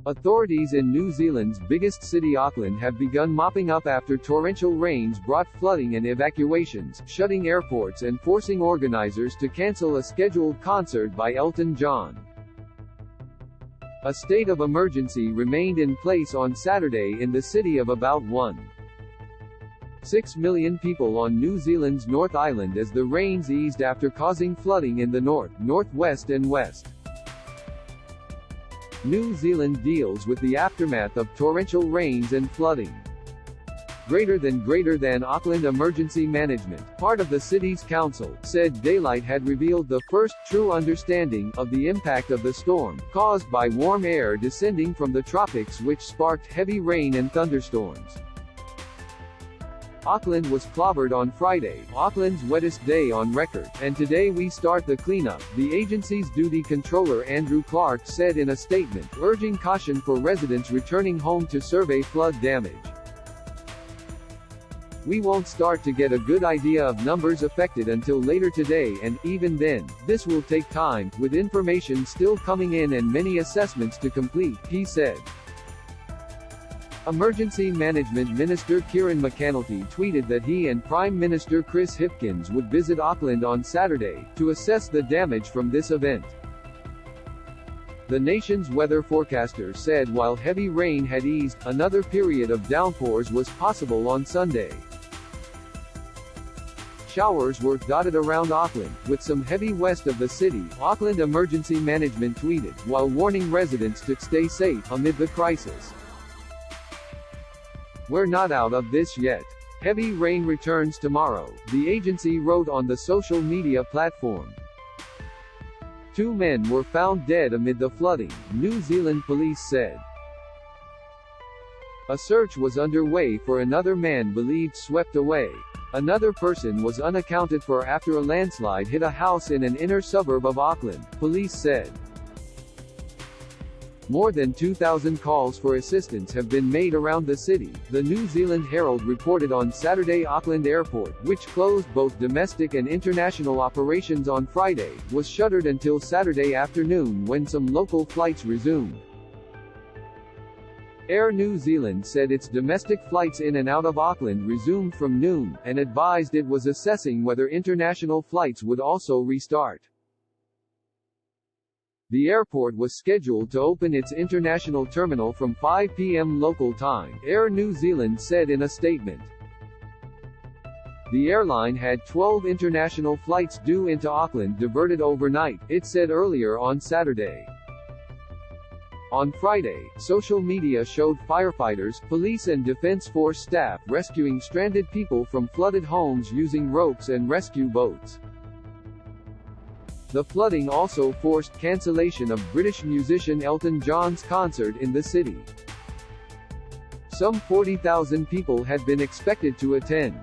Authorities in New Zealand's biggest city Auckland have begun mopping up after torrential rains brought flooding and evacuations, shutting airports and forcing organisers to cancel a scheduled concert by Elton John. A state of emergency remained in place on Saturday in the city of about 1.6 million people on New Zealand's North Island as the rains eased after causing flooding in the north, northwest and west. New Zealand deals with the aftermath of torrential rains and flooding. Greater than Auckland Emergency Management, part of the city's council, said daylight had revealed the first true understanding of the impact of the storm, caused by warm air descending from the tropics which sparked heavy rain and thunderstorms. Auckland was clobbered on Friday, Auckland's wettest day on record, and today we start the cleanup, the agency's duty controller Andrew Clark said in a statement, urging caution for residents returning home to survey flood damage. We won't start to get a good idea of numbers affected until later today, and, even then, this will take time, with information still coming in and many assessments to complete, he said. Emergency Management Minister Kieran McAnulty tweeted that he and Prime Minister Chris Hipkins would visit Auckland on Saturday, to assess the damage from this event. The nation's weather forecaster said while heavy rain had eased, another period of downpours was possible on Sunday. Showers were dotted around Auckland, with some heavy west of the city, Auckland Emergency Management tweeted, while warning residents to stay safe amid the crisis. We're not out of this yet. Heavy rain returns tomorrow, the agency wrote on the social media platform. 2 men were found dead amid the flooding, New Zealand police said. A search was underway for another man believed swept away. Another person was unaccounted for after a landslide hit a house in an inner suburb of Auckland, police said. More than 2,000 calls for assistance have been made around the city, the New Zealand Herald reported on Saturday. Auckland Airport, which closed both domestic and international operations on Friday, was shuttered until Saturday afternoon when some local flights resumed. Air New Zealand said its domestic flights in and out of Auckland resumed from noon, and advised it was assessing whether international flights would also restart. The airport was scheduled to open its international terminal from 5 p.m. local time, Air New Zealand said in a statement. The airline had 12 international flights due into Auckland diverted overnight, it said earlier on Saturday. On Friday, social media showed firefighters, police and Defence Force staff rescuing stranded people from flooded homes using ropes and rescue boats. The flooding also forced cancellation of British musician Elton John's concert in the city. Some 40,000 people had been expected to attend.